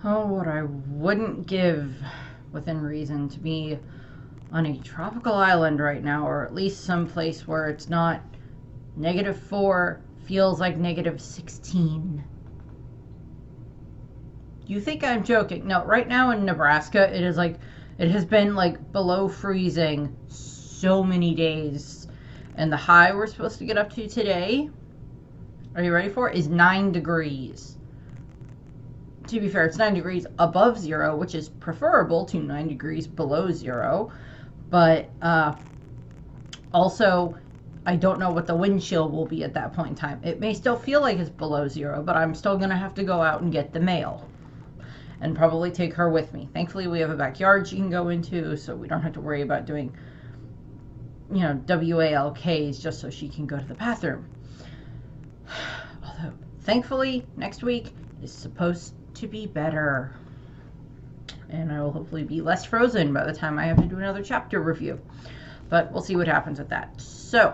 Oh, what I wouldn't give within reason to be on a tropical island right now, or at least someplace where it's not -4, feels like -16. You think I'm joking? No, right now in Nebraska, it has been like below freezing so many days. And the high we're supposed to get up to today, are you ready for it, is 9 degrees. To be fair, it's 9 degrees above zero, which is preferable to 9 degrees below zero. But also, I don't know what the wind chill will be at that point in time. It may still feel like it's below zero, but I'm still going to have to go out and get the mail. And probably take her with me. Thankfully, we have a backyard she can go into, so we don't have to worry about doing, WALKs just so she can go to the bathroom. Although, thankfully, next week is supposed to be better. And I will hopefully be less frozen by the time I have to do another chapter review. But we'll see what happens with that. So,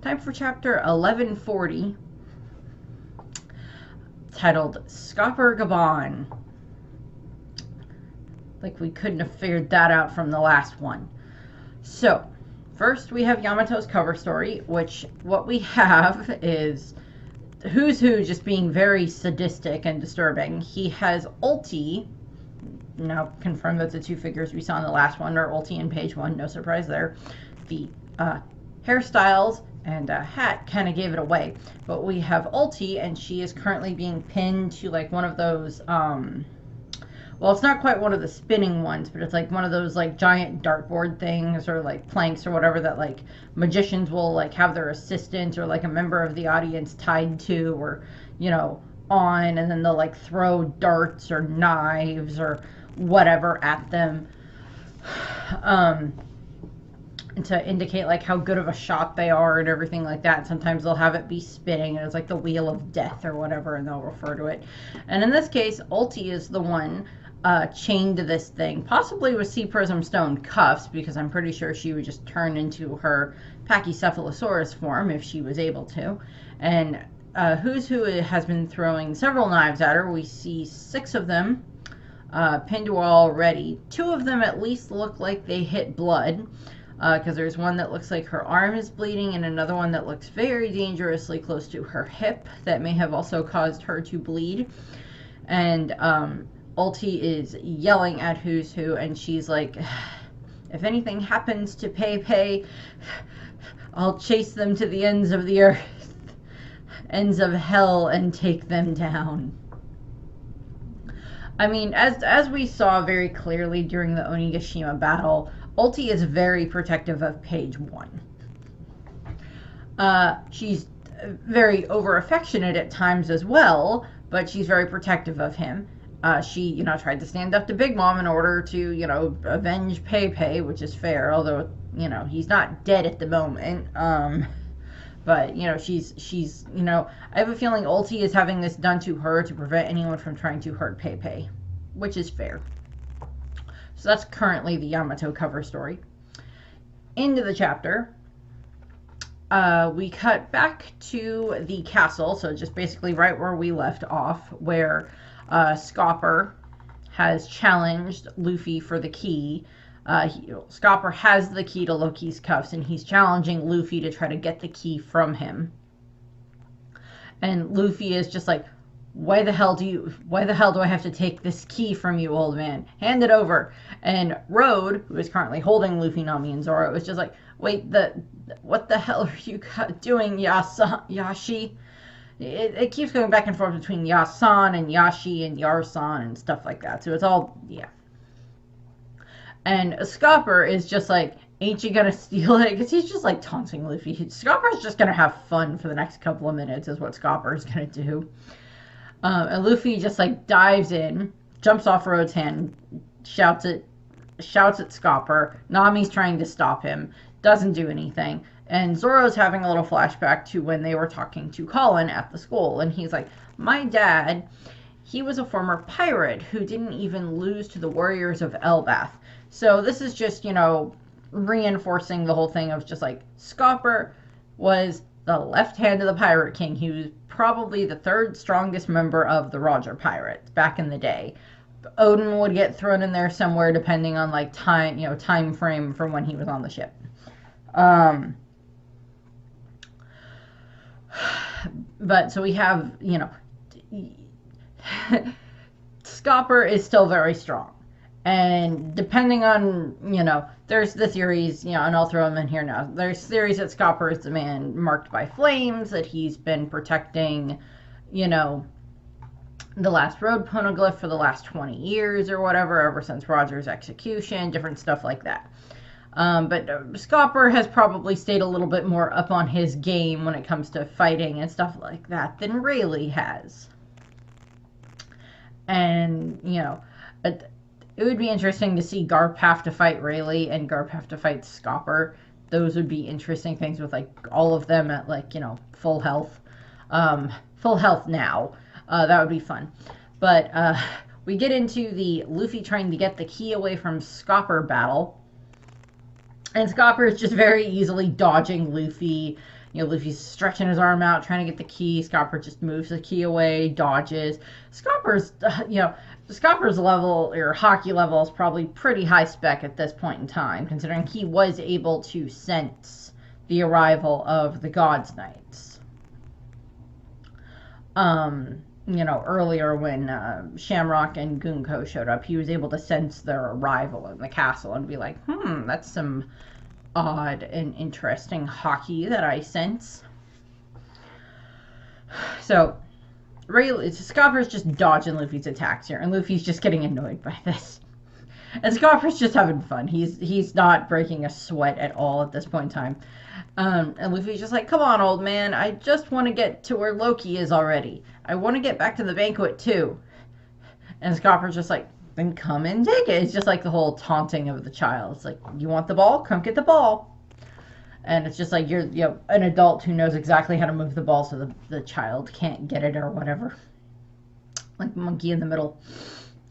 time for chapter 1140. Titled Scopper Gabon. Like we couldn't have figured that out from the last one. So, first we have Yamato's cover story, which what we have is Who's Who just being very sadistic and disturbing. He has Ulti, now confirmed that the two figures we saw in the last one are Ulti and page 1, no surprise there. The hairstyles and hat kind of gave it away, but we have Ulti, and she is currently being pinned to like one of those well, it's not quite one of the spinning ones, but it's like one of those like giant dartboard things or like planks or whatever that like magicians will like have their assistant or like a member of the audience tied to, or on, and then they'll like throw darts or knives or whatever at them to indicate like how good of a shot they are and everything like that. Sometimes they'll have it be spinning and it's like the wheel of death or whatever, and they'll refer to it. And in this case, Ulti is the one chained to this thing, possibly with Sea Prism Stone cuffs, because I'm pretty sure she would just turn into her Pachycephalosaurus form if she was able to. And Who's Who has been throwing several knives at her. We see 6 of them pinned to her already. 2 of them at least look like they hit blood, because there's one that looks like her arm is bleeding and another one that looks very dangerously close to her hip that may have also caused her to bleed. And Ulti is yelling at Who's Who, and she's like, if anything happens to Pei, I'll chase them to the ends of the earth, ends of hell, and take them down. I mean, as we saw very clearly during the Onigashima battle, Ulti is very protective of page 1. She's very over-affectionate at times as well, but she's very protective of him. She, tried to stand up to Big Mom in order to, avenge Pei, which is fair, although, he's not dead at the moment. But, she's, I have a feeling Ulti is having this done to her to prevent anyone from trying to hurt Pei, which is fair. So that's currently the Yamato cover story. Into the chapter, we cut back to the castle, so just basically right where we left off, where Scopper has challenged Luffy for the key. Scopper has the key to Loki's cuffs, and he's challenging Luffy to try to get the key from him. And Luffy is just like, why the hell do I have to take this key from you, old man? Hand it over. And Road, who is currently holding Luffy, Nami, and Zoro, is just like, wait, what the hell are you doing, Yashi? It keeps going back and forth between Yasan and Yashi and Yarsan and stuff like that. So it's all, yeah. And Scopper is just like, ain't you gonna steal it? Because he's just like taunting Luffy. Scopper's just gonna have fun for the next couple of minutes is what Scopper's gonna do. And Luffy just like dives in, jumps off Road's hand, shouts at Scopper. Nami's trying to stop him, doesn't do anything. And Zoro's having a little flashback to when they were talking to Colin at the school. And he's like, my dad, he was a former pirate who didn't even lose to the warriors of Elbath. So this is just, reinforcing the whole thing of just like, Scopper was the left hand of the Pirate King. He was probably the third strongest member of the Roger Pirates back in the day. Odin would get thrown in there somewhere depending on like time, time frame from when he was on the ship. But so we have, Scopper is still very strong. And depending on, there's the theories, and I'll throw them in here now. There's theories that Scopper is the man marked by flames, that he's been protecting, the last road poneglyph for the last 20 years or whatever, ever since Roger's execution, different stuff like that. But Scopper has probably stayed a little bit more up on his game when it comes to fighting and stuff like that than Rayleigh has. And, it would be interesting to see Garp have to fight Rayleigh and Garp have to fight Scopper. Those would be interesting things with, like, all of them at, like, full health. Full health now. That would be fun. But we get into the Luffy trying to get the key away from Scopper battle. And Scopper is just very easily dodging Luffy. Luffy's stretching his arm out, trying to get the key. Scopper just moves the key away, dodges. Scopper's level, or hockey level, is probably pretty high spec at this point in time, considering he was able to sense the arrival of the God's Knights. Earlier when Shamrock and Gunko showed up, he was able to sense their arrival in the castle and be like, that's some odd and interesting hockey that I sense. So, Scopper's just dodging Luffy's attacks here, and Luffy's just getting annoyed by this. And Scopper's just having fun. He's not breaking a sweat at all at this point in time. And Luffy's just like, come on, old man, I just want to get to where Loki is already. I want to get back to the banquet, too. And Scopper's just like, then come and take it. It's just like the whole taunting of the child. It's like, you want the ball? Come get the ball. And it's just like you're an adult who knows exactly how to move the ball so the child can't get it or whatever. Like Monkey in the middle.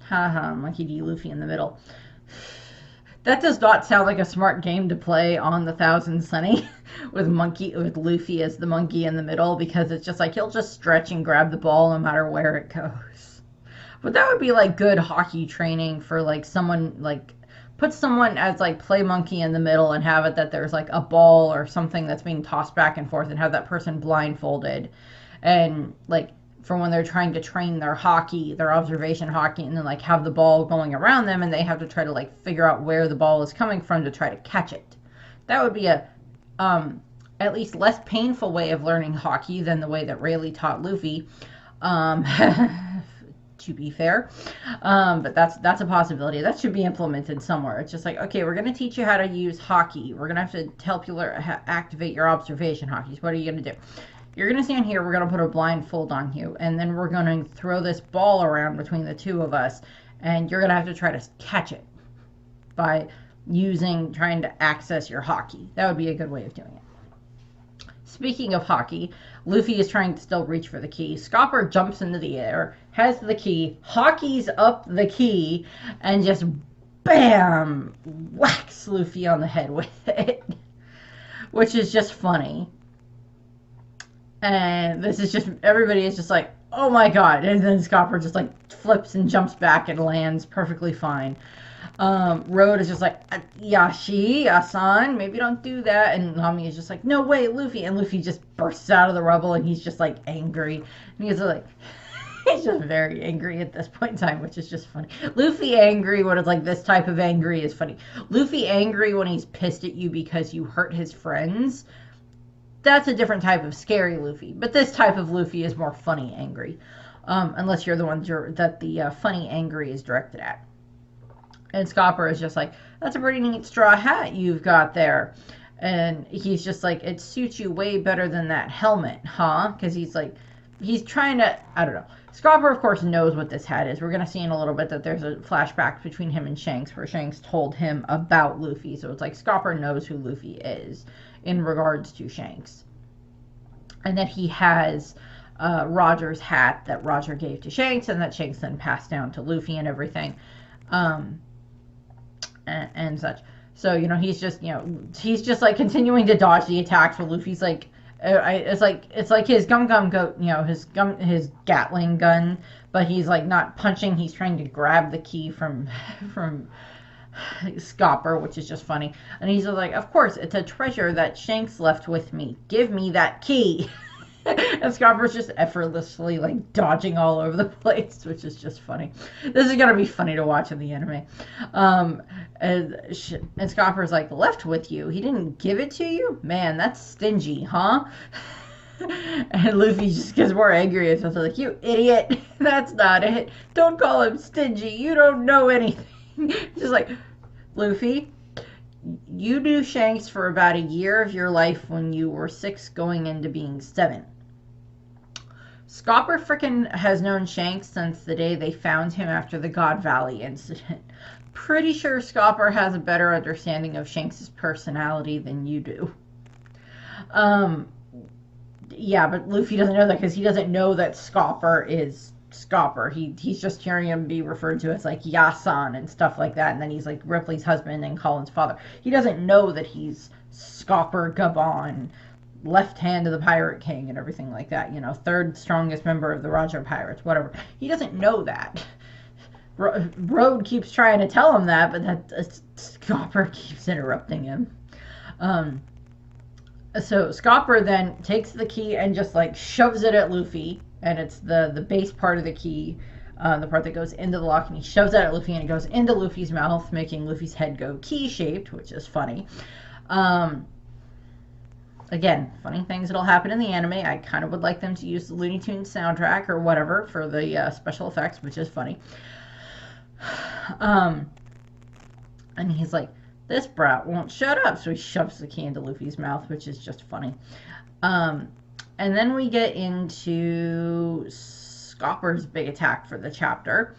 Haha, Monkey D. Luffy in the middle. That does not sound like a smart game to play on the Thousand Sunny with Luffy as the monkey in the middle, because it's just like he'll just stretch and grab the ball no matter where it goes. But that would be like good hockey training for like someone, like put someone as like play monkey in the middle and have it that there's like a ball or something that's being tossed back and forth and have that person blindfolded, and like for when they're trying to train their hockey, their observation hockey, and then like have the ball going around them and they have to try to like figure out where the ball is coming from to try to catch it. That would be a at least less painful way of learning hockey than the way that Rayleigh taught Luffy. To be fair. But that's a possibility. That should be implemented somewhere. It's just like, okay, we're going to teach you how to use hockey. We're going to have to help you activate your observation hockey. So what are you going to do? You're going to stand here, we're going to put a blindfold on you, and then we're going to throw this ball around between the two of us, and you're going to have to try to catch it by trying to access your hockey. That would be a good way of doing it. Speaking of hockey, Luffy is trying to still reach for the key. Scopper jumps into the air, has the key, hockeys up the key, and just bam! Whacks Luffy on the head with it. Which is just funny. And this is just, everybody is just like, oh my god. And then Scopper just like flips and jumps back and lands perfectly fine. Road is just like, Yashi, Asan, maybe don't do that. And Nami is just like, no way, Luffy. And Luffy just bursts out of the rubble and he's just like angry. And he's like, he's just very angry at this point in time, which is just funny. Luffy angry when it's like this type of angry is funny. Luffy angry when he's pissed at you because you hurt his friends. That's a different type of scary Luffy. But this type of Luffy is more funny angry. Unless you're the one that the funny angry is directed at. And Scopper is just like, that's a pretty neat straw hat you've got there. And he's just like, it suits you way better than that helmet, huh? Because he's like, he's trying to, I don't know. Scopper, of course, knows what this hat is. We're going to see in a little bit that there's a flashback between him and Shanks where Shanks told him about Luffy. So it's like Scopper knows who Luffy is in regards to Shanks. And that he has Roger's hat that Roger gave to Shanks and that Shanks then passed down to Luffy and everything. And such. So, he's just like continuing to dodge the attacks where Luffy's like It's like his gum go, his Gatling gun, but he's like not punching. He's trying to grab the key from Scopper, which is just funny. And he's like, of course, it's a treasure that Shanks left with me. Give me that key. And Scopper's just effortlessly like dodging all over the place, which is just funny. This is gonna be funny to watch in the anime. And Scopper's like, left with you? He didn't give it to you? Man, that's stingy, huh? And Luffy just gets more angry. It's just like, you idiot. That's not it. Don't call him stingy. You don't know anything. Just like, Luffy, you knew Shanks for about a year of your life when you were 6 going into being 7. Scopper frickin' has known Shanks since the day they found him after the God Valley incident. Pretty sure Scopper has a better understanding of Shanks' personality than you do. Yeah, but Luffy doesn't know that because he doesn't know that Scopper is Scopper. He's just hearing him be referred to as like Yasan and stuff like that, and then he's like Ripley's husband and Colin's father. He doesn't know that he's Scopper Gabon, left hand of the Pirate King and everything like that. Third strongest member of the Roger Pirates, whatever. He doesn't know that. Road keeps trying to tell him that, but Scopper keeps interrupting him. So Scopper then takes the key and just like shoves it at Luffy, and it's the base part of the key, the part that goes into the lock, and he shoves it at Luffy, and it goes into Luffy's mouth, making Luffy's head go key-shaped, which is funny. Again, funny things that'll happen in the anime. I kind of would like them to use the Looney Tunes soundtrack or whatever for the special effects, which is funny. And he's like, this brat won't shut up, so he shoves the key into Luffy's mouth, which is just funny. And then we get into Scopper's big attack for the chapter.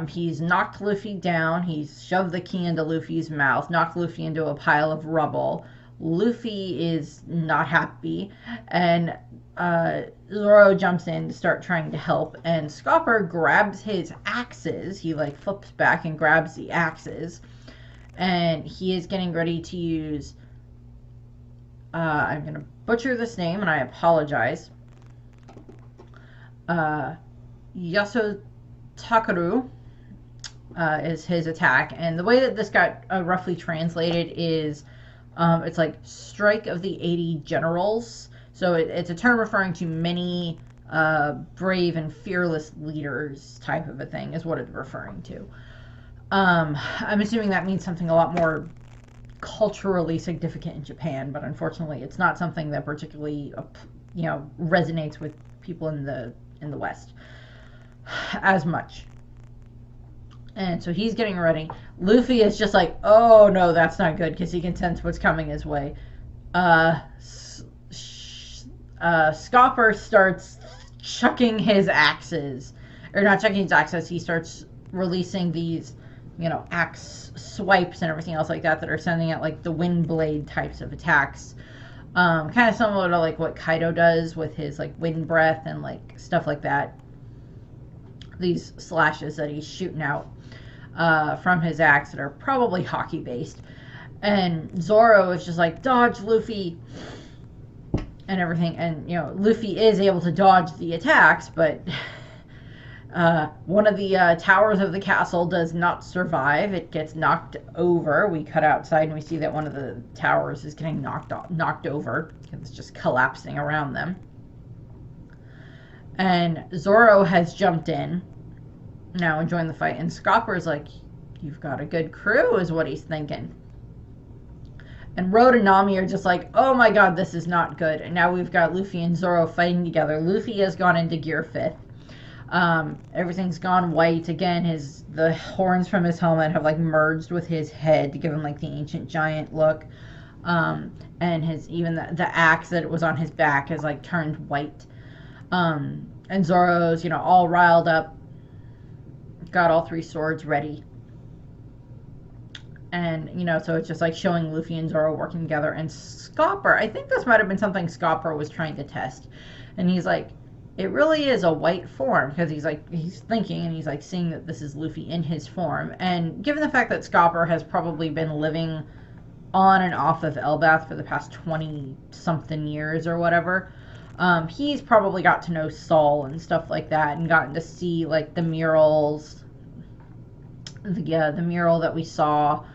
He's knocked Luffy down, he's shoved the key into Luffy's mouth, knocked Luffy into a pile of rubble. Luffy is not happy, and Zoro jumps in to start trying to help, and Scopper grabs his axes. He like flips back and grabs the axes, and he is getting ready to use I'm gonna butcher this name and I apologize. Yasutakaru is his attack, and the way that this got roughly translated is it's like strike of the 80 generals. So it's a term referring to many brave and fearless leaders type of a thing is what it's referring to. I'm assuming that means something a lot more culturally significant in Japan, but unfortunately it's not something that particularly resonates with people in the West as much. And so he's getting ready. Luffy is just like, oh no, that's not good, because he can sense what's coming his way. Scopper starts chucking his axes, or not chucking his axes, he starts releasing these, axe swipes and everything else like that are sending out like the wind blade types of attacks. Kind of similar to like what Kaido does with his like wind breath and like stuff like that. These slashes that he's shooting out from his axe that are probably hockey based. And Zoro is just like, dodge Luffy and everything. And Luffy is able to dodge the attacks, but one of the towers of the castle does not survive. It gets knocked over. We cut outside and we see that one of the towers is getting knocked over because it's just collapsing around them. And Zoro has jumped in now and joined the fight, and Scopper's like, you've got a good crew, is what he's thinking. And Road and Nami are just like, oh my god, this is not good. And now we've got Luffy and Zoro fighting together. Luffy has gone into gear 5th. Everything's gone white again. The horns from his helmet have like merged with his head to give him like the ancient giant look. And even the axe that was on his back has like turned white. And Zoro's all riled up, got all 3 swords ready, and so it's just like showing Luffy and Zoro working together. And Scopper, I think this might have been something Scopper was trying to test, and he's like, it really is a white form, because he's thinking and he's like seeing that this is Luffy in his form. And given the fact that Scopper has probably been living on and off of Elbath for the past 20 something years or whatever. He's probably got to know Saul and stuff like that, and gotten to see like the murals. The mural that we saw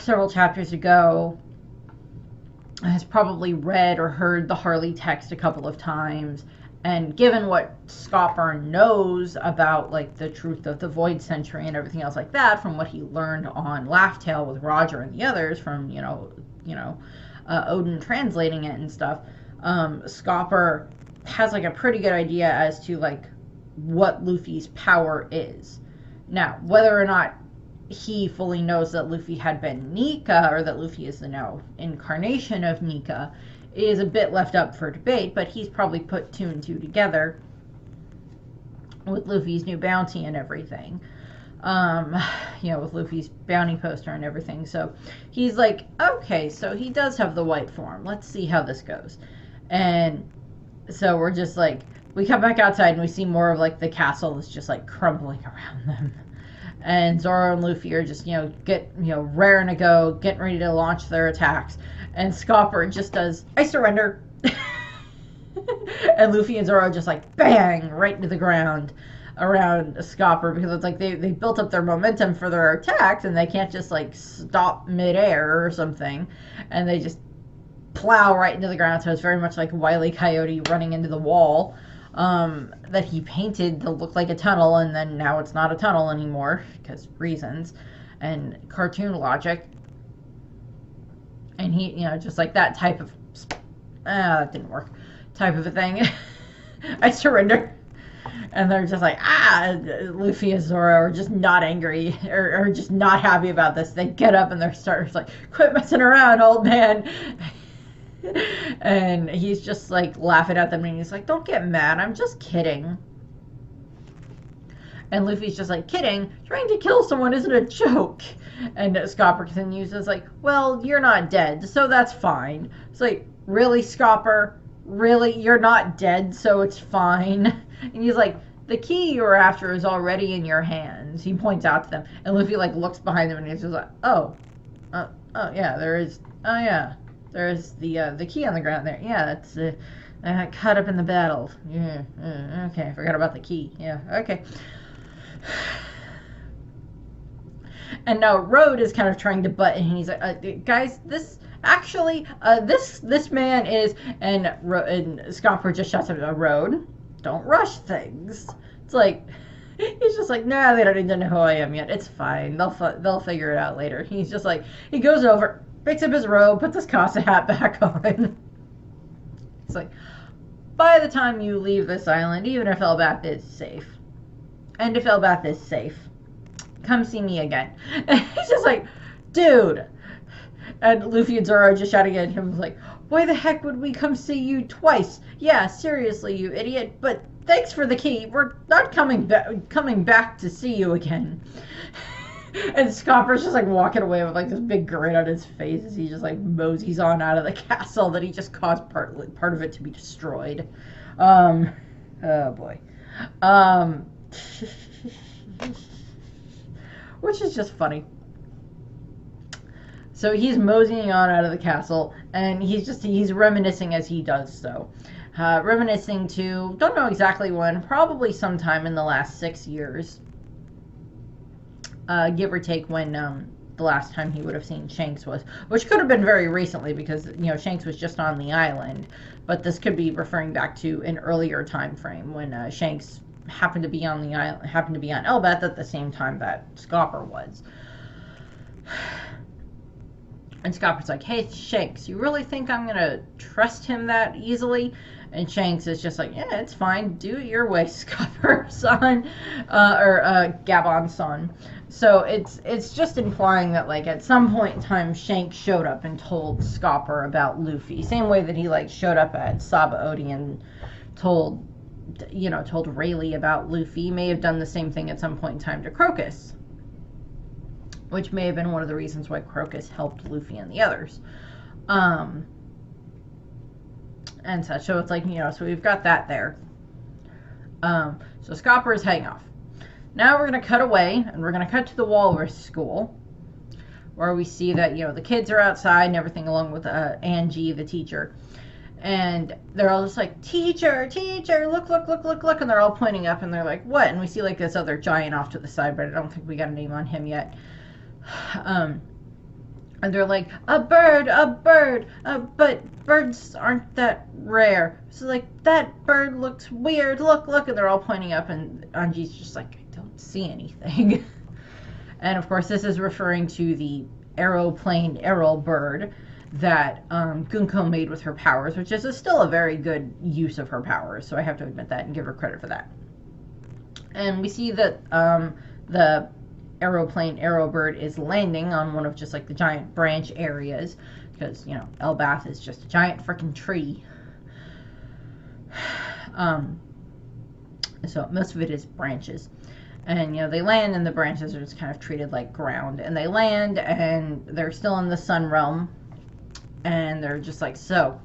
several chapters ago. Has probably read or heard the Harley text a couple of times, and given what Scopper knows about like the truth of the Void Century and everything else like that, from what he learned on Laughtail with Roger and the others, from Odin translating it and stuff, Scopper has like a pretty good idea as to like what Luffy's power is. Now, whether or not he fully knows that Luffy had been Nika, or that Luffy is the now incarnation of Nika, is a bit left up for debate, but he's probably put 2 and 2 together with Luffy's new bounty and everything. With Luffy's bounty poster and everything. So he's like, okay, so he does have the white form. Let's see how this goes. And so we're just like, we come back outside and we see more of like the castle that's just like crumbling around them. And Zoro and Luffy are just, raring to go, getting ready to launch their attacks. And Scopper just does, I surrender. And Luffy and Zoro just like, bang, right into the ground around Scopper, because it's like they built up their momentum for their attacks, and they can't just like stop midair or something. And they just plow right into the ground. So it's very much like Wile E. Coyote running into the wall. That he painted to look like a tunnel, and then now it's not a tunnel anymore because reasons and cartoon logic. And he, just like that type of that didn't work type of a thing. I surrender. And they're just like, Luffy and Zoro are just not angry or just not happy about this. They get up and they're like, quit messing around, old man. And he's just like laughing at them, and he's like, don't get mad, I'm just kidding. And Luffy's just like, kidding? Trying to kill someone isn't a joke. And Scopper continues, it's like, well, you're not dead, so that's fine. It's like, really, Scopper? Really? You're not dead, so it's fine? And he's like, the key you're after is already in your hands. He points out to them. And Luffy like looks behind them, and he's just like, yeah, there is, there's the key on the ground there. Yeah, that's caught up in the battle. Yeah, okay, I forgot about the key. Yeah, okay. And now Road is kind of trying to butt in, and he's like, guys, this man is, and Scopper just shouts at Road, don't rush things. It's like, he's just like, nah, they don't need to know who I am yet. It's fine. They'll figure it out later. He's just like, he goes over, picks up his robe, puts his Casa hat back on. It's like, by the time you leave this island, even if Elbath is safe, and if Elbath is safe, come see me again. And he's just like, dude. And Luffy and Zoro just shouting at him like, why the heck would we come see you twice? Yeah, seriously, you idiot. But thanks for the key. We're not coming back to see you again. And Scopper's just like walking away with like this big grin on his face as he just like moseys on out of the castle that he just caused part of it to be destroyed. Oh boy. Which is just funny. So he's moseying on out of the castle, and he's reminiscing as he does so. Reminiscing to, don't know exactly when, probably sometime in the last 6 years. Give or take when the last time he would have seen Shanks was. Which could have been very recently, because, Shanks was just on the island. But this could be referring back to an earlier time frame when Shanks happened to be on the island, happened to be on Elbath at the same time that Scopper was. And Scopper's like, hey, Shanks, you really think I'm going to trust him that easily? And Shanks is just like, yeah, it's fine. Do it your way, Scopper, son. Gabon, son. So it's just implying that, like, at some point in time, Shanks showed up and told Scopper about Luffy. Same way that he, like, showed up at Saba Odi and told Rayleigh about Luffy. He may have done the same thing at some point in time to Crocus, which may have been one of the reasons why Crocus helped Luffy and the others. And such. So it's like, so we've got that there. So Scopper is heading off. Now we're going to cut away, and we're going to cut to the Walrus School, where we see that, you know, the kids are outside and everything, along with Angie, the teacher. And they're all just like, teacher, teacher, look, look, look, look, look. And they're all pointing up, and they're like, what? And we see like this other giant off to the side, but I don't think we got a name on him yet. And they're like, a bird, but birds aren't that rare. So like, that bird looks weird, look, look. And they're all pointing up, and Angie's just like, I don't see anything. And of course, this is referring to the aeroplane arrow bird that Gunko made with her powers, which is still a very good use of her powers, so I have to admit that and give her credit for that. And we see that the aeroplane arrowbird is landing on one of just like the giant branch areas, because, you know, Elbath is just a giant freaking tree. So most of it is branches. And, you know, they land, and the branches are just kind of treated like ground. And they land, and they're still in the sun realm. And they're just like, so,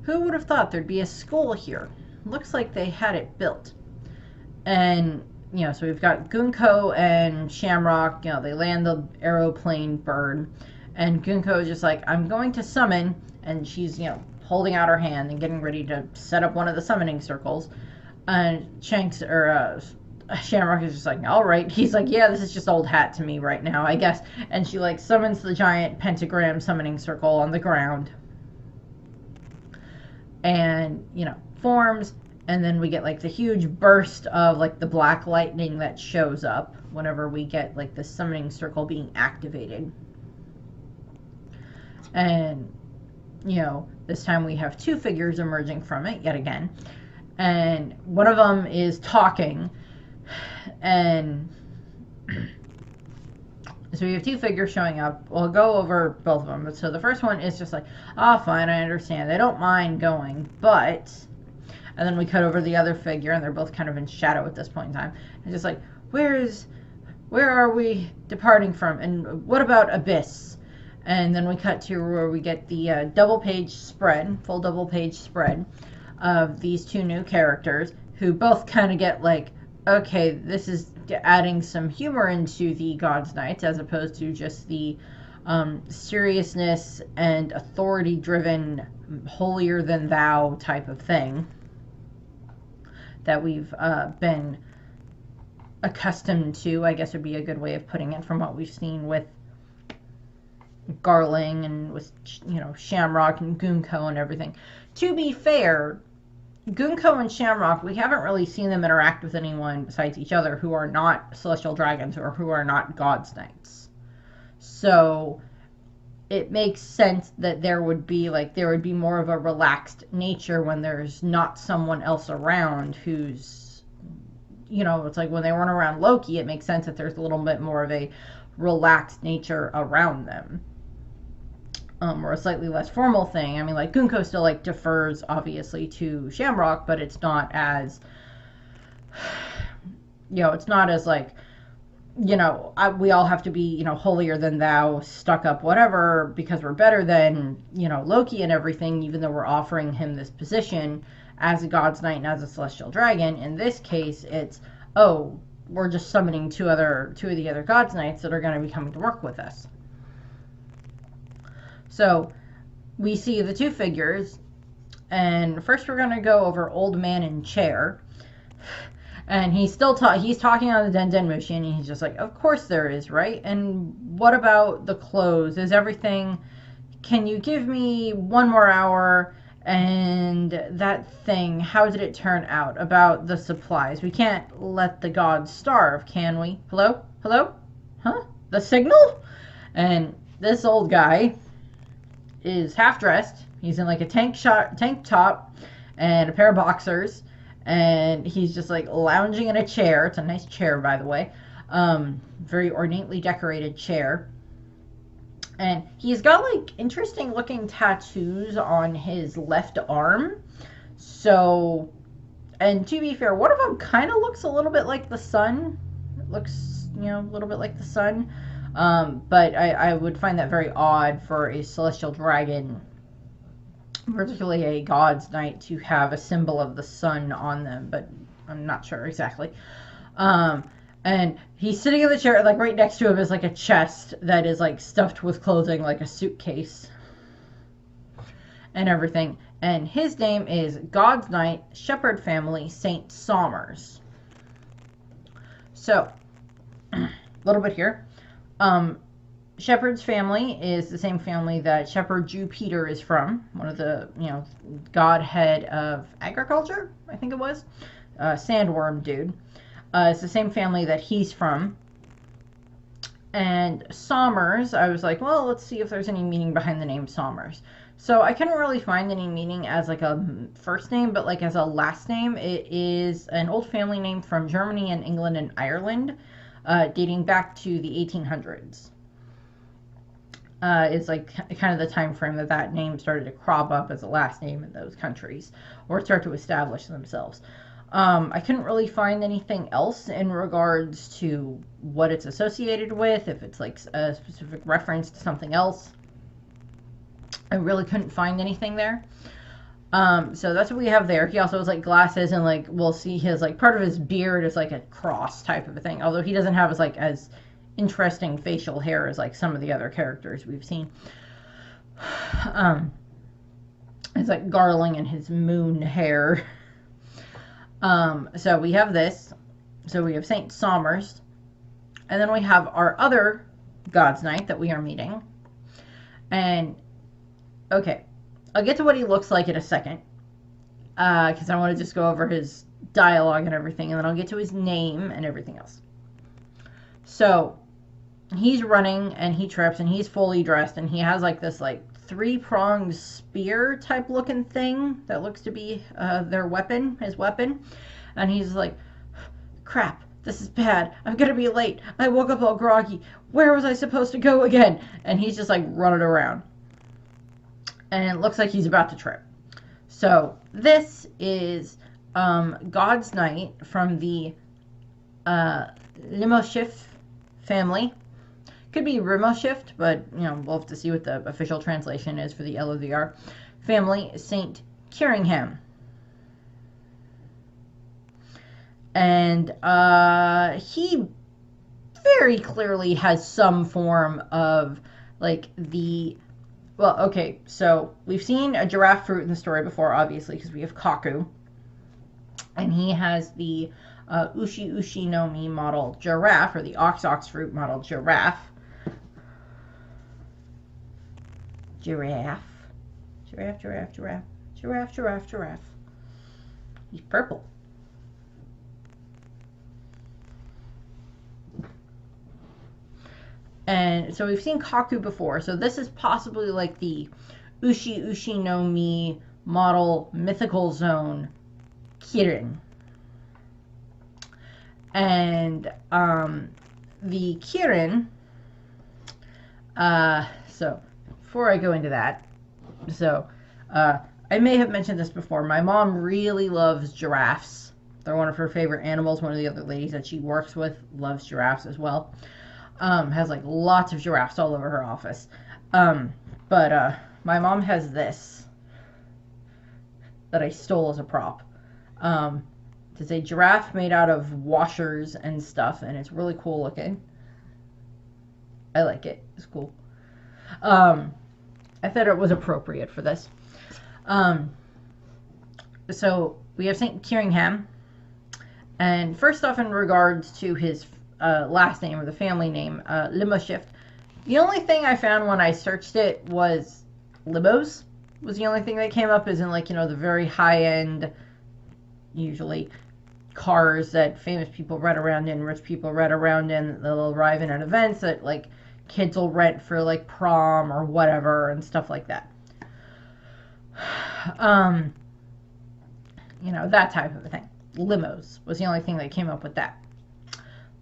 who would have thought there'd be a school here? Looks like they had it built. And, you know, so we've got Gunko and Shamrock, you know, they land the aeroplane bird. And Gunko is just like, I'm going to summon. And she's, you know, holding out her hand and getting ready to set up one of the summoning circles. And Shamrock is just like, all right. He's like, yeah, this is just old hat to me right now, I guess. And she like summons the giant pentagram summoning circle on the ground, and, you know, forms. And then we get like the huge burst of like the black lightning that shows up whenever we get like the summoning circle being activated. And, you know, this time we have two figures emerging from it yet again, and one of them is talking. And so we have two figures showing up. We'll go over both of them. So the first one is just like, oh, fine, I understand. They don't mind going, but... And then we cut over the other figure, and they're both kind of in shadow at this point in time. And just like, where are we departing from? And what about Abyss? And then we cut to where we get the full double page spread of these two new characters, who both kind of get like, okay, this is adding some humor into the God's Knights, as opposed to just the seriousness and authority-driven, holier-than-thou type of thing that we've been accustomed to, I guess would be a good way of putting it, from what we've seen with Garling and with, you know, Shamrock and Gunko and everything. To be fair, Gunko and Shamrock, we haven't really seen them interact with anyone besides each other who are not celestial dragons or who are not God's Knights. So it makes sense that there would be more of a relaxed nature when there's not someone else around who's, you know, it's like when they weren't around Loki, it makes sense that there's a little bit more of a relaxed nature around them. Or a slightly less formal thing. I mean, like, Gunko still, like, defers, obviously, to Shamrock, but it's not as, you know, it's not as, like, you know, we all have to be, you know, holier than thou, stuck up, whatever, because we're better than, you know, Loki and everything, even though we're offering him this position as a God's Knight and as a Celestial Dragon. In this case, it's, oh, we're just summoning two of the other God's Knights that are going to be coming to work with us. So we see the two figures, and first we're going to go over Old Man in Chair. And he's talking on the Den machine, and he's just like, of course there is, right? And what about the clothes? Is everything, can you give me one more hour? And that thing, how did it turn out about the supplies? We can't let the gods starve, can we? Hello? Huh? The signal? And this old guy is half dressed. He's in like a tank top and a pair of boxers, and he's just like lounging in a chair. It's a nice chair, by the way. Very ornately decorated chair. And he's got like interesting looking tattoos on his left arm. So, and to be fair, one of them kind of looks a little bit like the sun. It looks, you know, a little bit like the sun. But I would find that very odd for a celestial dragon, particularly a God's Knight, to have a symbol of the sun on them, but I'm not sure exactly. And he's sitting in the chair, like right next to him is like a chest that is like stuffed with clothing, like a suitcase and everything. And his name is God's Knight, Shepherd Family, Saint Somers. So, a little bit here. Shepherd's family is the same family that Shepherd Jew Peter is from, one of the, godhead of agriculture, I think it was. Sandworm dude. It's the same family that he's from. And Somers, I was like, well, let's see if there's any meaning behind the name Somers. So I couldn't really find any meaning as like a first name, but like as a last name. It is an old family name from Germany and England and Ireland, dating back to the 1800s. Is like kind of the time frame that name started to crop up as a last name in those countries or start to establish themselves. I couldn't really find anything else in regards to what it's associated with, if it's like a specific reference to something else. I really couldn't find anything there. So that's what we have there. He also has like glasses, and like we'll see his like part of his beard is like a cross type of a thing. Although he doesn't have as interesting facial hair as like some of the other characters we've seen. It's like garling in his moon hair. So we have this. So we have Saint Somers. And then we have our other God's Knight that we are meeting. And, okay, I'll get to what he looks like in a second. Because I want to just go over his dialogue and everything. And then I'll get to his name and everything else. So, he's running and he trips and he's fully dressed. And he has like this like 3-pronged spear type looking thing that looks to be his weapon. And he's like, crap, this is bad. I'm gonna be late. I woke up all groggy. Where was I supposed to go again? And he's just like running around. And it looks like he's about to trip. So this is God's Knight from the Limoshift family. Could be Rimoshift, but we'll have to see what the official translation is for the LOVR. Family, Saint Kiringham. And he very clearly has some form of like well, okay, so we've seen a giraffe fruit in the story before, obviously, because we have Kaku. And he has the Ushi Ushi no Mi model giraffe, or the Ox fruit model giraffe. Giraffe. He's purple. And so we've seen Kaku before. So this is possibly like the Ushi Ushi no Mi model mythical zone Kirin. And the Kirin, so before I go into that, so I may have mentioned this before. My mom really loves giraffes. They're one of her favorite animals. One of the other ladies that she works with loves giraffes as well. Has like lots of giraffes all over her office. But my mom has this that I stole as a prop. It's a giraffe made out of washers and stuff, and it's really cool looking. I like it. It's cool. I thought it was appropriate for this. So we have Saint Kiringham, and first off, in regards to his last name, or the family name, Limoshift, the only thing I found when I searched it was limos. Was the only thing that came up, as in like the very high end, usually cars that famous people ride around in, rich people ride around in. They'll arrive in at events that like kids will rent for like prom or whatever and stuff like that. That type of a thing. Limos was the only thing that came up with that.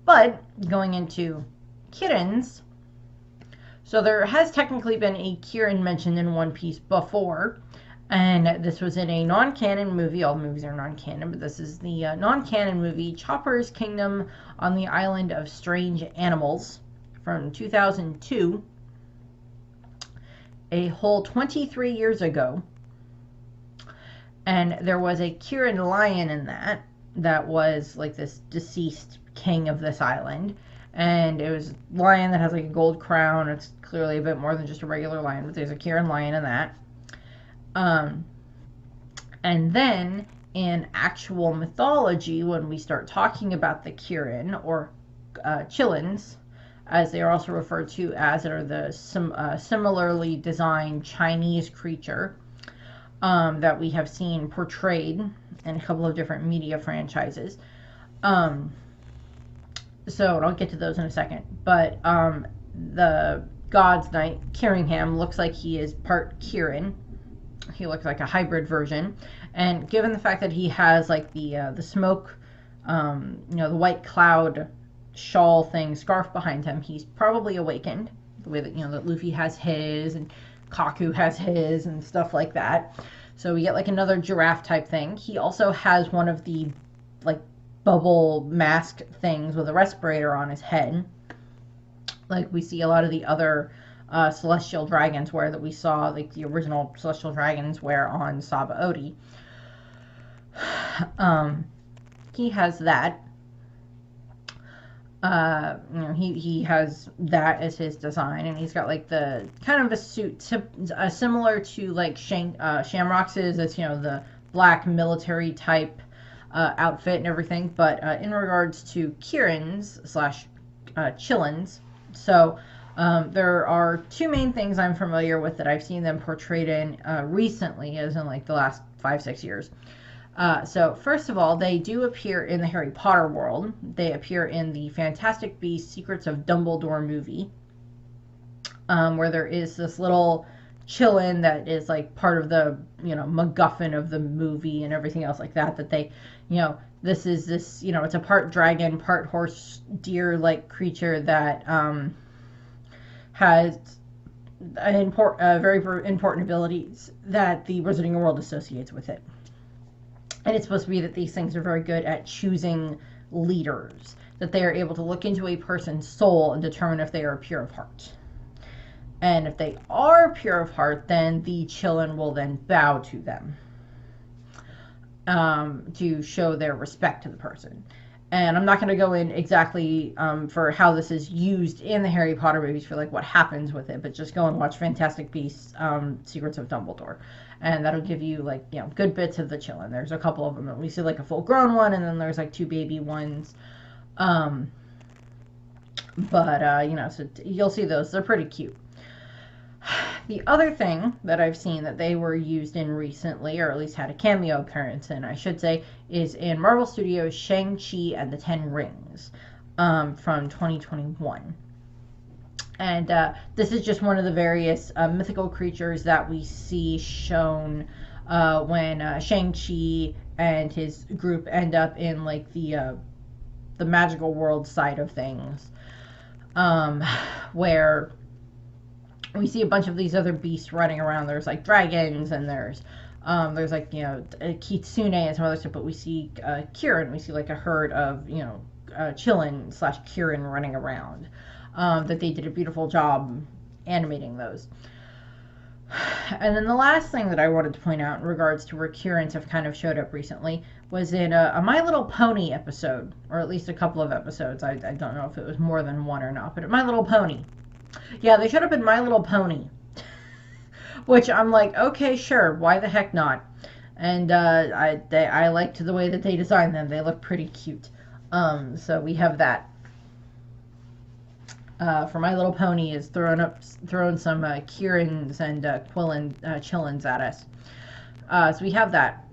But going into Kirins, so there has technically been a Kirin mentioned in One Piece before, and this was in a non-canon movie. All the movies are non-canon, but this is the non-canon movie, Chopper's Kingdom on the Island of Strange Animals, from 2002, a whole 23 years ago. And there was a Kirin lion in that, that was like this deceased king of this island. And it was a lion that has like a gold crown. It's clearly a bit more than just a regular lion, but there's a Kieran lion in that. And then in actual mythology, when we start talking about the Kieran or Chillins, as they are also referred to as, are the similarly designed Chinese creature that we have seen portrayed in a couple of different media franchises. So I'll get to those in a second. But the God's Knight, Kieringham, looks like he is part Kieran. He looks like a hybrid version. And given the fact that he has like the smoke, the white cloud shawl thing, scarf behind him, he's probably awakened. The way that, that Luffy has his and Kaku has his and stuff like that. So we get like another giraffe type thing. He also has one of the like bubble mask things with a respirator on his head, like we see a lot of the other celestial dragons wear, that we saw like the original celestial dragons wear on Saba Odi. He has that. He has that as his design, and he's got like the kind of a suit similar to like Shamrock's is. It's the black military type outfit and everything, but in regards to Kieran's / Chillins, so there are two main things I'm familiar with that I've seen them portrayed in recently, as in like the last 5-6 years. So first of all, they do appear in the Harry Potter world. They appear in the Fantastic Beasts Secrets of Dumbledore movie, where there is this little Chillin that is like part of the MacGuffin of the movie and everything else like that. That they, this is this, it's a part dragon, part horse, deer like creature that has very important abilities that the Wizarding world associates with it. And it's supposed to be that these things are very good at choosing leaders, that they are able to look into a person's soul and determine if they are pure of heart. And if they are pure of heart, then the Chillin will then bow to them to show their respect to the person. And I'm not going to go in exactly for how this is used in the Harry Potter movies for like what happens with it, but just go and watch Fantastic Beasts Secrets of Dumbledore. And that'll give you like, good bits of the Chillin. There's a couple of them. We see like a full grown one, and then there's like 2 baby ones. So you'll see those. They're pretty cute. The other thing that I've seen that they were used in recently, or at least had a cameo appearance in, I should say, is in Marvel Studios' Shang-Chi and the Ten Rings from 2021. And this is just one of the various mythical creatures that we see shown when Shang-Chi and his group end up in like the magical world side of things, where we see a bunch of these other beasts running around. There's like dragons, and there's like Kitsune and some other stuff. But we see Kieran. We see like a herd of Chillin / Kieran running around. That they did a beautiful job animating those. And then the last thing that I wanted to point out in regards to where Kierans have kind of showed up recently was in a My Little Pony episode, or at least a couple of episodes. I don't know if it was more than one or not, but at My Little Pony. Yeah, they showed up in My Little Pony. Which I'm like, okay, sure, why the heck not? And I liked the way that they designed them. They look pretty cute. So we have that. For My Little Pony is throwing some Kierans and Chillins at us. So we have that.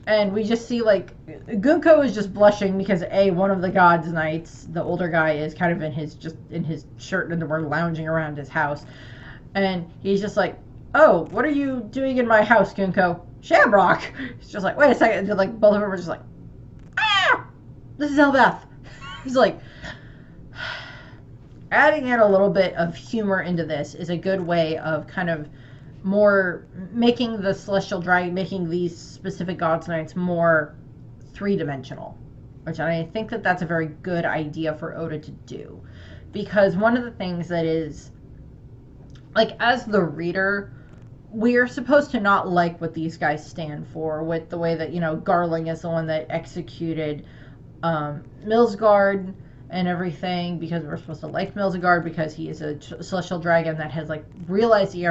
And we just see like Gunko is just blushing because one of the God's Knights, the older guy, is kind of in his shirt and underwear lounging around his house. And he's just like, "Oh, what are you doing in my house, Gunko?" "Shamrock." He's just like, "Wait a second." And like both of them are just like, "Ah! This is Elbeth." He's like, adding in a little bit of humor into this is a good way of kind of more making the Celestial Dragon, making these specific God's Knights more three-dimensional, which I think that that's a very good idea for Oda to do, because one of the things that is, like, as the reader, we're supposed to not like what these guys stand for, with the way that, Garling is the one that executed Millsgard and everything, because we're supposed to like Millsgard because he is a celestial dragon that has like realized the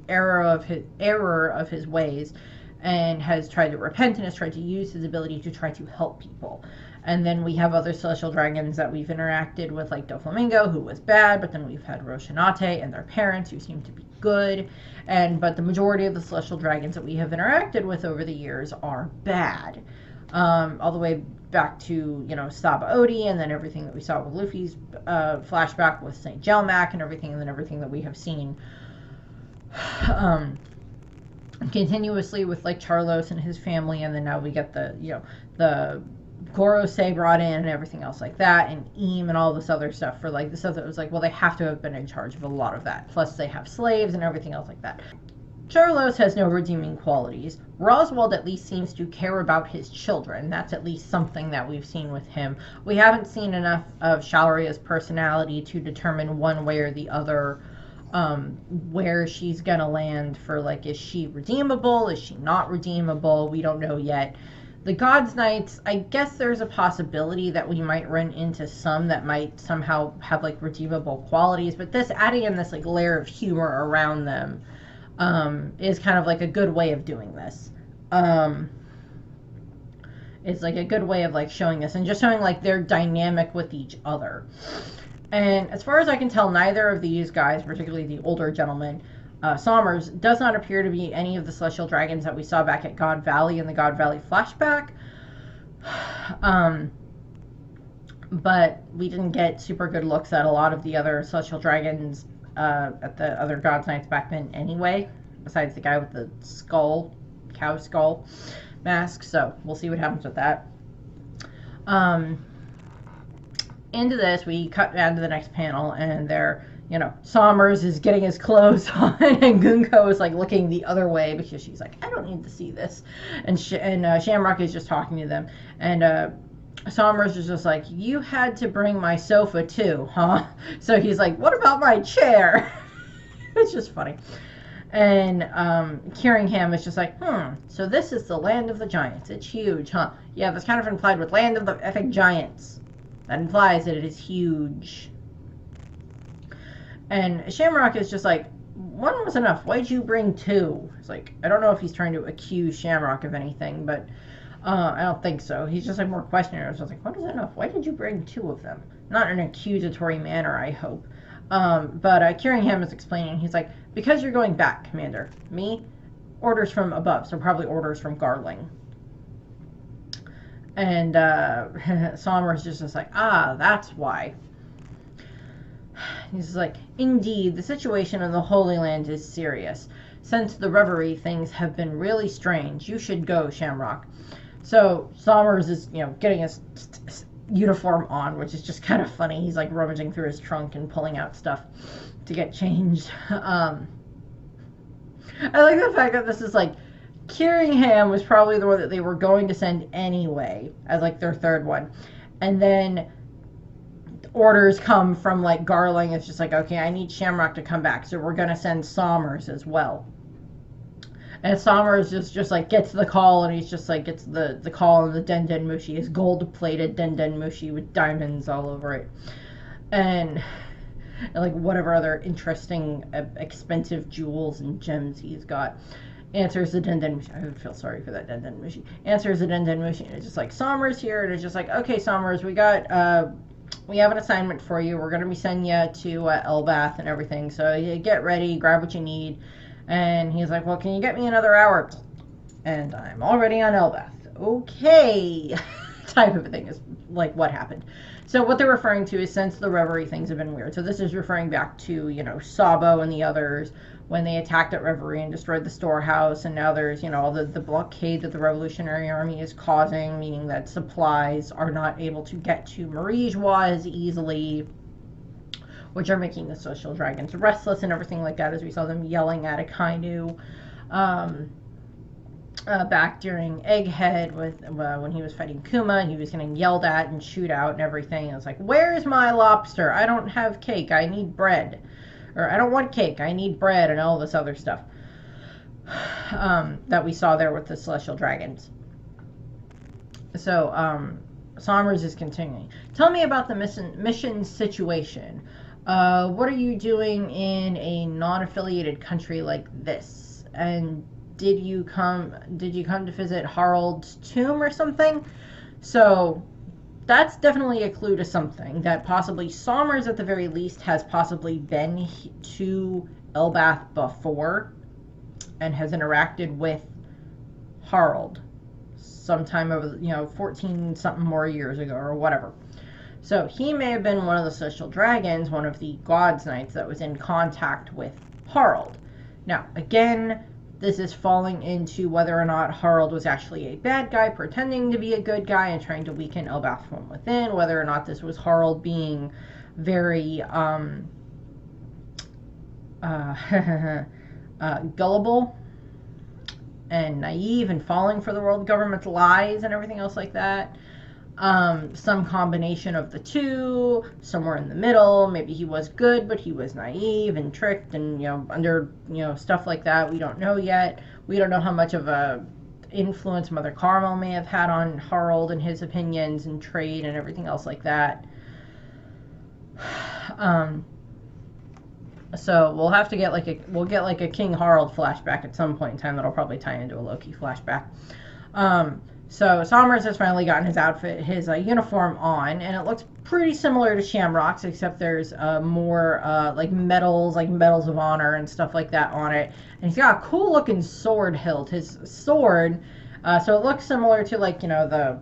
error of his ways, and has tried to repent and has tried to use his ability to try to help people. And then we have other celestial dragons that we've interacted with, like Doflamingo, who was bad, but then we've had Roshinate and their parents, who seem to be good. But the majority of the celestial dragons that we have interacted with over the years are bad. All the way back to, Saba Odi, and then everything that we saw with Luffy's flashback with St. Gelmac and everything, and then everything that we have seen continuously with like Charlos and his family, and then now we get the Gorosei brought in and everything else like that, and Eam and all this other stuff for like the stuff that was like, well, they have to have been in charge of a lot of that. Plus they have slaves and everything else like that. Charlos has no redeeming qualities. Roswald at least seems to care about his children. That's at least something that we've seen with him. We haven't seen enough of Shalaria's personality to determine one way or the other where she's gonna land for, like, is she redeemable? Is she not redeemable? We don't know yet. The God's Knights, I guess there's a possibility that we might run into some that might somehow have like redeemable qualities, but this adding in this like layer of humor around them is kind of like a good way of doing this. It's like a good way of like showing this and just showing like their dynamic with each other. And as far as I can tell, neither of these guys, particularly the older gentleman, Sommers, does not appear to be any of the celestial dragons that we saw back at God Valley in the God Valley flashback. But we didn't get super good looks at a lot of the other celestial dragons at the other God's Knights back then anyway, besides the guy with the skull, cow skull mask. So we'll see what happens with that. Into this, we cut down to the next panel, and they're, Sommers is getting his clothes on, and Gunko is like looking the other way because she's like, I don't need to see this. And Shamrock is just talking to them, and Sommers is just like, you had to bring my sofa too, huh? So he's like, what about my chair? It's just funny. And Keringham is just like, so this is the land of the giants. It's huge, huh? Yeah, that's kind of implied with land of the effing giants. That implies that it is huge. And Shamrock is just like, one was enough. Why'd you bring two? It's like, I don't know if he's trying to accuse Shamrock of anything, but I don't think so. He's just like more questioning. I was like, what is enough? Why did you bring two of them? Not in an accusatory manner, I hope. But Keringham is explaining. He's like, because you're going back, Commander. Me? Orders from above, so probably orders from Garling. And Sommers is just like, that's why. He's like, indeed, the situation in the Holy Land is serious. Since the Reverie, things have been really strange. You should go, Shamrock. So Sommers is, getting his uniform on, which is just kind of funny. He's like rummaging through his trunk and pulling out stuff to get changed. I like the fact that this is like, Keringham was probably the one that they were going to send anyway as like their third one, and then orders come from like Garling. It's just like, okay, I need Shamrock to come back, so we're gonna send Sommers as well. And Sommers just like gets the call, and he's just like gets the call on the Den Mushi, his gold plated Den Mushi with diamonds all over it, and like whatever other interesting expensive jewels and gems he's got. Answers the Den Mushi. I would feel sorry for that Den Mushi. Answers the Den Mushi, and it's just like, Sommers here, and it's just like, okay, Sommers, we have an assignment for you. We're going to be sending you to Elbath and everything, so you get ready, grab what you need. And he's like, well, can you get me another hour? And I'm already on Elbath. Okay. Type of a thing is like what happened. So what they're referring to is, since the Reverie, things have been weird. So this is referring back to, Sabo and the others, when they attacked at Reverie and destroyed the storehouse, and now there's, all the blockade that the Revolutionary Army is causing, meaning that supplies are not able to get to Marie Joie as easily, which are making the social dragons restless and everything like that, as we saw them yelling at Akainu back during Egghead when he was fighting Kuma. He was getting yelled at and chewed out and everything. And it's like, where's my lobster? I don't have cake. I need bread. Or I don't want cake, I need bread, and all this other stuff. that we saw there with the celestial dragons. So Somers is continuing. Tell me about the mission situation. What are you doing in a non-affiliated country like this? And did you come to visit Harald's tomb or something? So that's definitely a clue to something, that possibly Somers at the very least has possibly been to Elbath before and has interacted with Harald sometime over 14 something more years ago or whatever. So he may have been one of the celestial dragons, one of the God's Knights that was in contact with Harald. Now, again, this is falling into whether or not Harald was actually a bad guy pretending to be a good guy and trying to weaken Elbath from within, whether or not this was Harald being very gullible and naive and falling for the world government's lies and everything else like that. Some combination of the two, somewhere in the middle. Maybe he was good, but he was naive and tricked and, under, stuff like that. We don't know yet. We don't know how much of a influence Mother Carmel may have had on Harald and his opinions and trade and everything else like that. So we'll have to get like a King Harald flashback at some point in time that'll probably tie into a Loki flashback. So Somers has finally gotten his outfit, his uniform on, and it looks pretty similar to Shamrock's, except there's more like medals of honor and stuff like that on it. And he's got a cool looking sword hilt. His sword, so it looks similar to the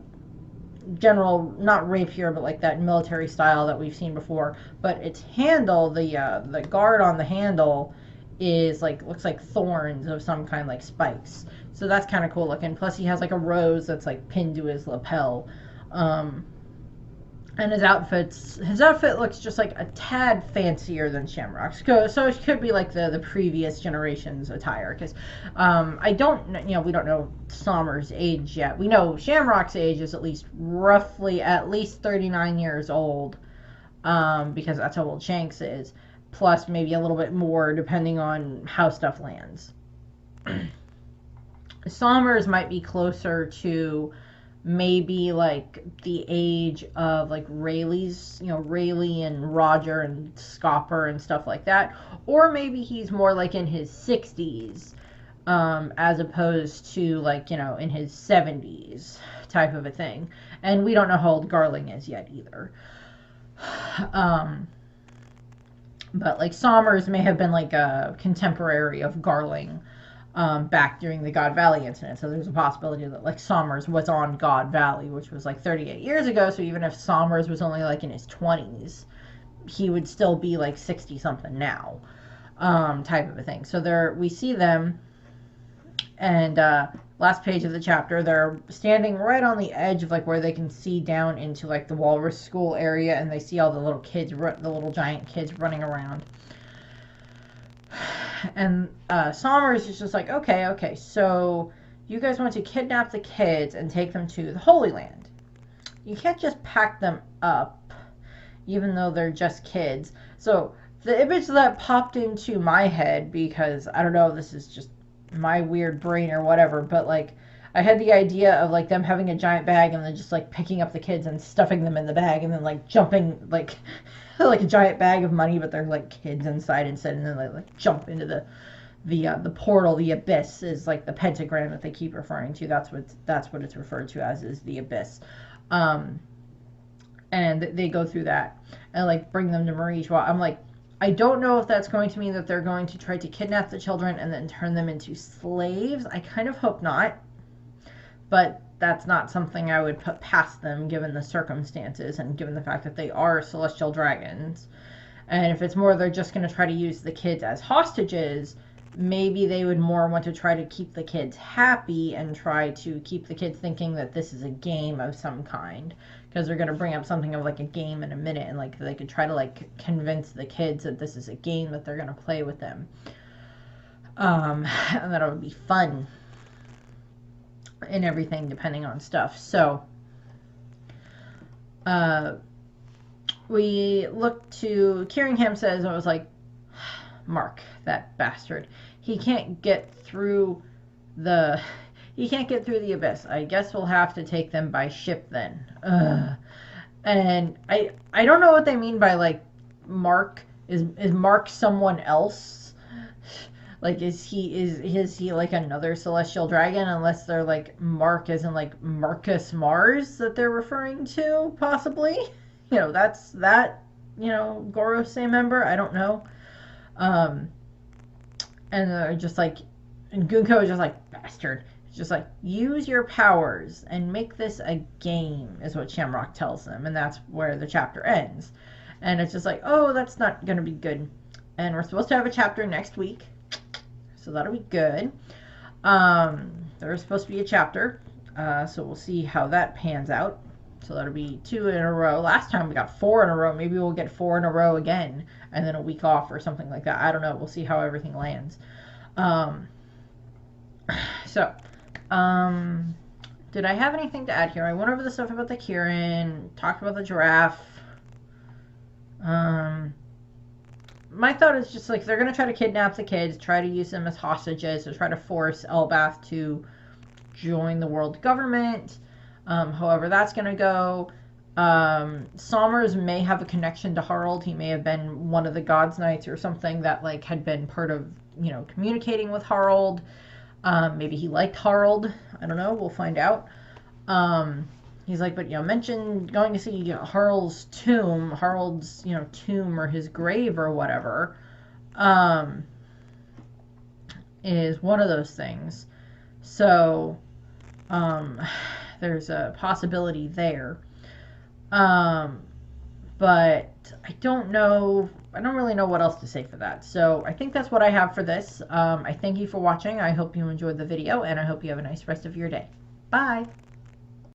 general, not rapier, but like that military style that we've seen before. But its handle, the guard on the handle is looks like thorns of some kind, like spikes. So that's kind of cool looking. Plus he has like a rose that's like pinned to his lapel. And his outfit looks just like a tad fancier than Shamrock's. So it could be like the previous generation's attire. Because we don't know Somers' age yet. We know Shamrock's age is at least 39 years old. Because that's how old Shanks is. Plus maybe a little bit more depending on how stuff lands. Somers might be closer to maybe like the age of like Rayleigh's, Rayleigh and Roger and Scopper and stuff like that. Or maybe he's more like in his 60s, as opposed to like, in his 70s type of a thing. And we don't know how old Garling is yet either. But like Somers may have been like a contemporary of Garling. Back during the God Valley incident. So there's a possibility that like Somers was on God Valley, which was like 38 years ago. So even if Somers was only like in his 20s, he would still be like 60 something now, type of a thing. So we see them, and last page of the chapter, they're standing right on the edge of like where they can see down into like the Walrus School area, and they see all the little kids, the little giant kids running around. And Somers is just like, okay, so you guys want to kidnap the kids and take them to the Holy Land. You can't just pack them up, even though they're just kids. So the image that popped into my head, because I don't know if this is just my weird brain or whatever, but like I had the idea of like them having a giant bag and then just like picking up the kids and stuffing them in the bag and then like jumping like like a giant bag of money, but they're like kids inside instead, and then they like jump into the portal. The abyss is like the pentagram that they keep referring to. That's what it's referred to as, is the abyss. And they go through that and like bring them to Marie. I'm like, I don't know if that's going to mean that they're going to try to kidnap the children and then turn them into slaves. I kind of hope not, but that's not something I would put past them given the circumstances and given the fact that they are celestial dragons. And if it's more they're just going to try to use the kids as hostages, maybe they would more want to try to keep the kids happy and try to keep the kids thinking that this is a game of some kind, because they're going to bring up something of like a game in a minute, and like they could try to like convince the kids that this is a game that they're going to play with them, and that it would be fun and everything depending on stuff. So we look to Keringham says, I was like, Mark, that bastard, he can't get through the he can't get through the abyss. I guess we'll have to take them by ship then. Ugh. And I don't know what they mean by like Mark is Mark someone else? Like is he like another celestial dragon, unless they're like Mark as in like Marcus Mars that they're referring to, possibly. That's that, Gorosei member. I don't know. Um and they're just like, and Gunko is just like, bastard. It's just like, use your powers and make this a game, is what Shamrock tells them, and that's where the chapter ends. And it's just like, oh, that's not gonna be good. And we're supposed to have a chapter next week, so that'll be good. There's supposed to be a chapter, so we'll see how that pans out. So that'll be 2 in a row. Last time we got 4 in a row. Maybe we'll get 4 in a row again, and then a week off or something like that. I don't know. We'll see how everything lands. So, did I have anything to add here? I went over the stuff about the Kirin, talked about the giraffe. My thought is just like, they're going to try to kidnap the kids, try to use them as hostages, or try to force Elbath to join the world government. However that's going to go. Sommers may have a connection to Harald. He may have been one of the God's Knights or something that like had been part of, communicating with Harald. Maybe he liked Harald. I don't know. We'll find out. He's like, but mention going to see Harald's tomb or his grave or whatever, is one of those things. So, there's a possibility there. But I don't know. I don't really know what else to say for that. So I think that's what I have for this. I thank you for watching. I hope you enjoyed the video, and I hope you have a nice rest of your day. Bye.